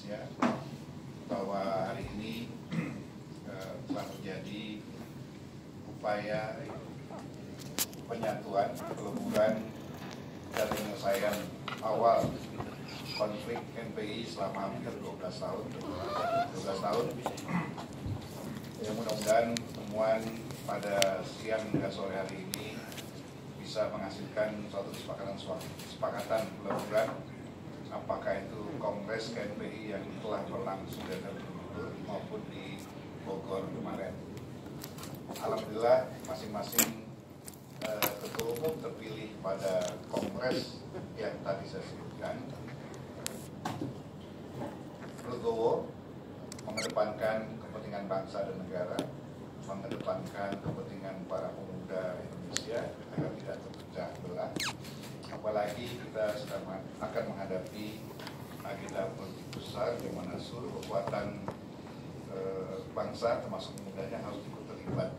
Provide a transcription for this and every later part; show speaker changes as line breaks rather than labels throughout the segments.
ya, bahwa hari ini telah terjadi upaya penyatuan, peleburan dan penyelesaian awal konflik NPI selama hampir 12 tahun. Ya, mudah-mudahan pertemuan pada siang hingga sore hari ini bisa menghasilkan suatu kesepakatan peleburan, apakah itu Kongres KNPI yang telah berlangsung dari Gubernur maupun di Bogor kemarin. Alhamdulillah masing-masing ketua umum terpilih pada Kongres yang tadi saya sebutkan. Legowo mengedepankan kepentingan bangsa dan negara, mengedepankan kepentingan para pemuda Indonesia agar tidak terpecah belah. Apalagi kita sedang akan menghadapi agenda politik besar di mana seluruh kekuatan bangsa termasuk mudanya harus ikut terlibat.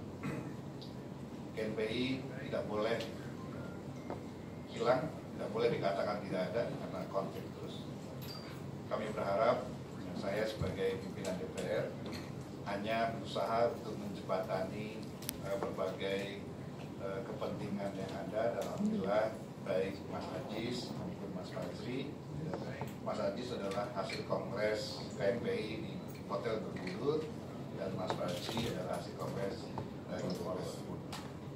KNPI tidak boleh hilang, tidak boleh dikatakan tidak ada karena konflik terus. Kami berharap saya sebagai pimpinan DPR hanya berusaha untuk menjembatani berbagai kepentingan yang ada, dan alhamdulillah baik Mas Ajis maupun Mas Fajri. Mas Ajis adalah hasil Kongres KNPI di Hotel Bergudut dan Mas Fajri adalah hasil Kongres dari Polres.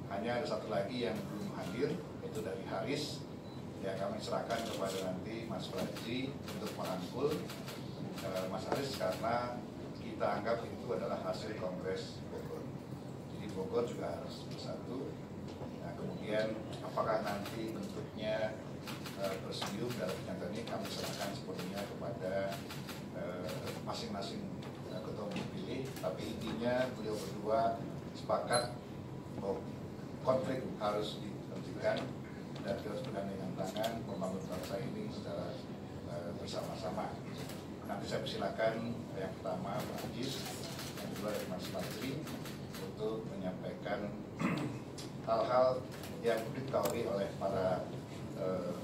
Hanya ada satu lagi yang belum hadir, itu dari Haris, yang kami serahkan kepada nanti Mas Fajri untuk merangkul Mas Haris karena kita anggap itu adalah hasil Kongres Bogor. Jadi Bogor juga harus bersatu. Nah, kemudian apakah nanti bentuknya bersedium dalam pernyataan ini kami serahkan sepenuhnya kepada masing-masing ketua umum pilih. Tapi intinya beliau berdua sepakat bahwa konflik harus dihentikan dan kita harus bergandingan tangan membangun bangsa ini secara bersama-sama. Nanti saya persilakan yang pertama Pak Ajis, yang kedua dari Mas Fajri untuk menyampaikan hal-hal yang diketahui oleh para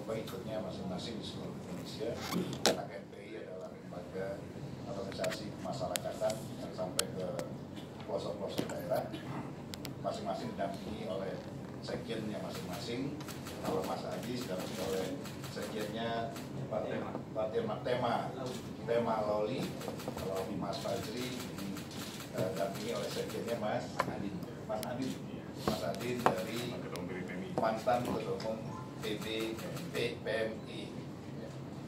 pengikutnya masing-masing di seluruh Indonesia. Karena KNPI adalah lembaga organisasi kemasyarakatan yang sampai ke pelosok-pelosok daerah, masing-masing didampingi oleh sekjennya masing-masing. Kalau Mas Ajis didampingi oleh sekjennya Pak Tema Loli. Kalau Mas Fajri didampingi oleh sekjennya Mas Adin dari mantan ketua umum PMI.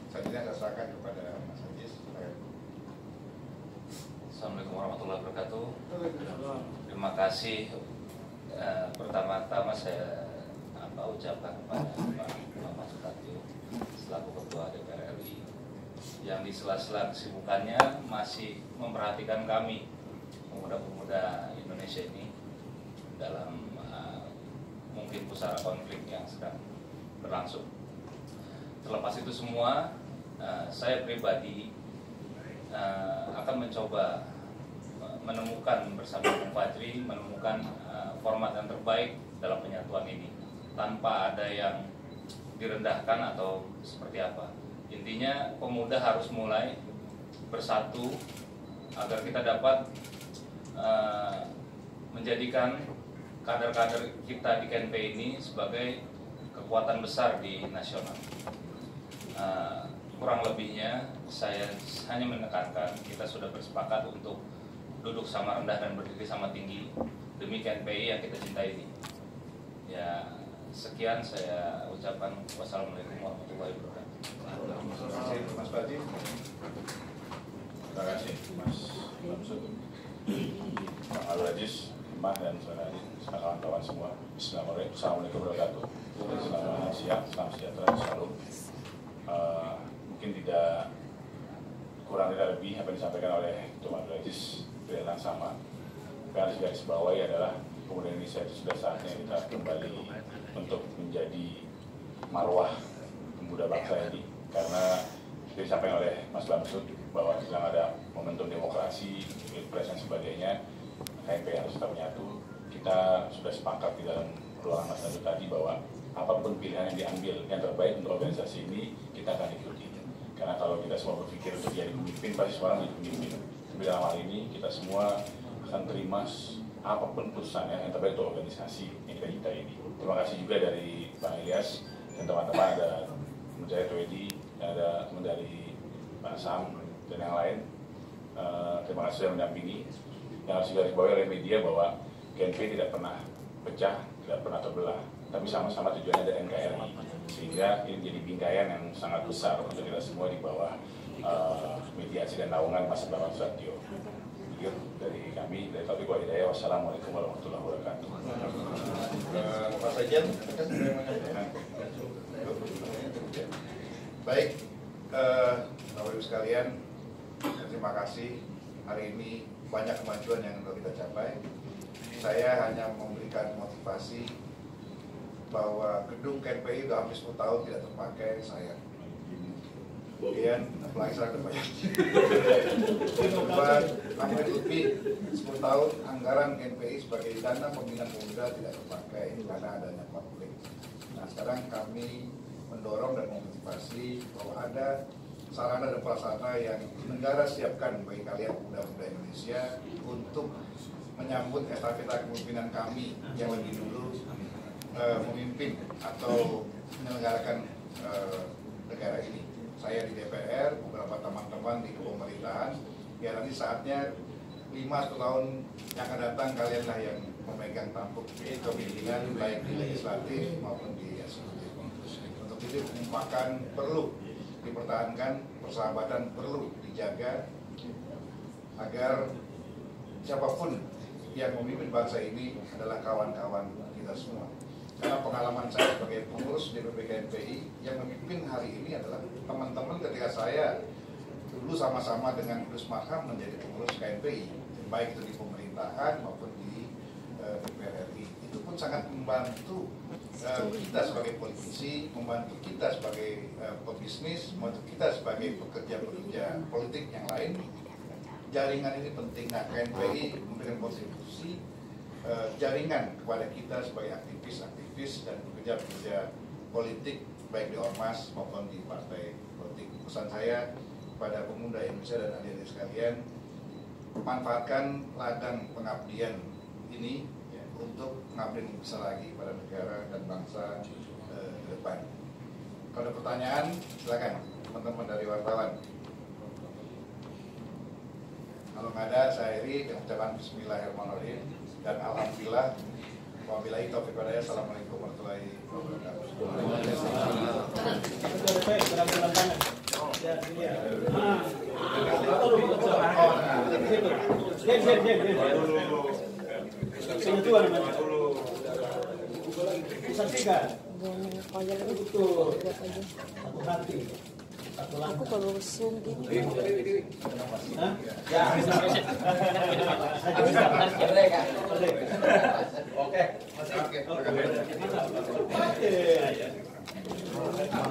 Selanjutnya saya serahkan kepada Mas Ajis.
Assalamualaikum warahmatullahi wabarakatuh. Terima kasih. Pertama-tama saya ucapkan kepada Pak Muhammad Sutatio selaku Ketua DPR RI yang di sela-sela kesibukannya masih memperhatikan kami pemuda-pemuda Indonesia ini dalam mungkin pusara konflik yang sedang berlangsung. Terlepas itu semua, saya pribadi akan mencoba menemukan bersama Bung Fajri menemukan format yang terbaik dalam penyatuan ini tanpa ada yang direndahkan atau seperti apa. Intinya pemuda harus mulai bersatu agar kita dapat menjadikan kader-kader kita di KNPI ini sebagai kekuatan besar di nasional. Kurang lebihnya saya hanya menekankan kita sudah bersepakat untuk duduk sama rendah dan berdiri sama tinggi demi KNPI yang kita cintai ini. Ya, sekian saya ucapkan. Wassalamualaikum warahmatullahi wabarakatuh.
Terima kasih Mas Fajri.
Terima kasih Mas Bamsud, Pak Al-Ajis, Mbak dan kawan-kawan semua. Bismillahirrahmanirrahim. Assalamualaikum warahmatullahi wabarakatuh. Selamat siang, salam sejahtera selalu. Mungkin tidak kurang tidak lebih apa yang disampaikan oleh Ketua Al-Ajis yang sama. Yang harus garis bawahi adalah pemuda Indonesia itu sudah saatnya kita kembali untuk menjadi marwah pemuda bangsa ini, karena disampaikan oleh Mas Bamsud bahwa sedang ada momentum demokrasi, pilpres dan sebagainya. KNPI harus tetap menyatu. Kita sudah sepakat di dalam ruangan Mas Bamsud tadi bahwa apapun pilihan yang diambil yang terbaik untuk organisasi ini kita akan ikuti. Karena Karena kalau kita semua berpikir untuk jadi pemimpin, pasti semua orang jadi pemimpin. Tapi dalam hal ini kita semua akan terima apapun putusannya yang terbaik untuk organisasi yang kita ini. Terima kasih juga dari Bang Ilyas dan teman-teman, ada Mujahid Wedi, ada teman dari Pak Sam dan yang lain. Terima kasih sudah mendampingi. Yang harus digarisbawahi oleh media bahwa GNPI tidak pernah pecah, tidak pernah terbelah, tapi sama-sama tujuannya dari NKRI, sehingga ini jadi bingkaian yang sangat besar untuk kita semua di bawah mediasi dan naungan Mas Bambang Susatyo. Begitu dari kami, dari Taufik Walhidayah. Wassalamualaikum warahmatullahi wabarakatuh.
Pak Sekjen, baik, Bapak Ibu sekalian, terima kasih. Hari ini banyak kemajuan yang telah kita capai. Saya hanya memberikan motivasi bahwa gedung KNPI sudah hampir 10 tahun tidak terpakai, sayang. Kemudian apalagi sekarang terbayar. Hampir lebih 10 tahun anggaran KNPI sebagai dana pembinaan pemuda tidak terpakai karena adanya konflik. Nah, sekarang kami mendorong dan memotivasi bahwa ada sarana dan prasarana yang negara siapkan bagi kalian pemuda-pemuda Indonesia untuk menyambut estafeta kepemimpinan kami yang lebih dulu memimpin atau menyelenggarakan negara ini. Saya di DPR, beberapa teman-teman di pemerintahan, ya nanti saatnya 5 tahun yang akan datang kalianlah yang memegang tampuk kepemimpinan baik di legislatif maupun di eksekutif. Untuk itu kekompakan perlu dipertahankan, persahabatan perlu dijaga agar siapapun yang memimpin bangsa ini adalah kawan-kawan kita semua. Karena pengalaman saya sebagai pengurus DPP KNPI yang memimpin hari ini adalah teman-teman ketika saya dulu sama-sama dengan Gus Marham menjadi pengurus KNPI, baik itu di pemerintahan maupun di DPR RI. Itu pun sangat membantu kita sebagai politisi, membantu kita sebagai pebisnis, membantu kita sebagai pekerja-pekerja politik yang lain. Jaringan ini penting. Nah, KNPI memberikan kontribusi jaringan kepada kita sebagai aktivis dan pekerja-pekerja politik baik di ormas maupun di partai politik. Pesan saya kepada pemuda Indonesia dan adik-adik sekalian, manfaatkan ladang pengabdian ini ya, untuk mengabdi lebih besar lagi pada negara dan bangsa ke depan. Kalau ada pertanyaan, silakan teman-teman dari wartawan. Kalau nggak ada, saya akhiri dengan ucapan Bismillahirrahmanirrahim dan Alhamdulillah. Wabillahi taufiq wal hidayah. Assalamualaikum warahmatullahi wabarakatuh.
Aku kalau zoom gini.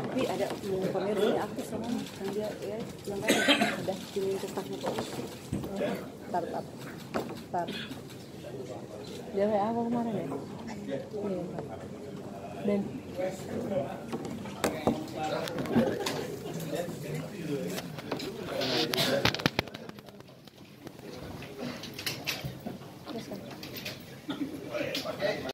Tapi ada pemirsa aktif sama kan dia ya yang kan udah ditetapnya kok. Tar. Dia kayak apa kemarin ya? Iya. Dan